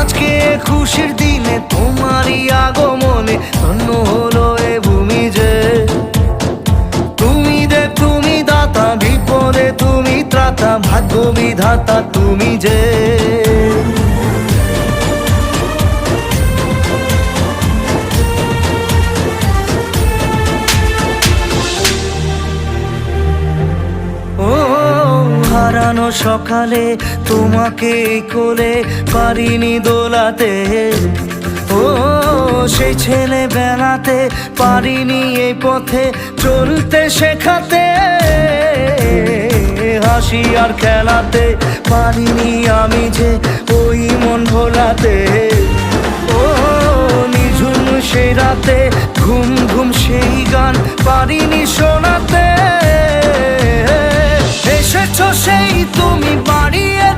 আজকে খুশির দিনে তোমারই আগমনে ধন্য হলো এ ভূমি যে। তুমি দেব তুমি দাতা, বিপদে তুমি ত্রাতা, ভাগ্য বিধাতা তুমি যে। হারানো সকালে তোমাকে কোলে পারিনি দোলাতে, ও সেই ছেলে বেলাতে পারিনি এই পথে চলতে শেখাতে। হাসি আর খেলাতে পারিনি আমি যে ওই মন ভোলাতে। ও নিঝুম সেই রাতে ঘুম ঘুম সেই গান পারিনি শোনাতে। এসেছো সেই তুমি বাড়িয়ে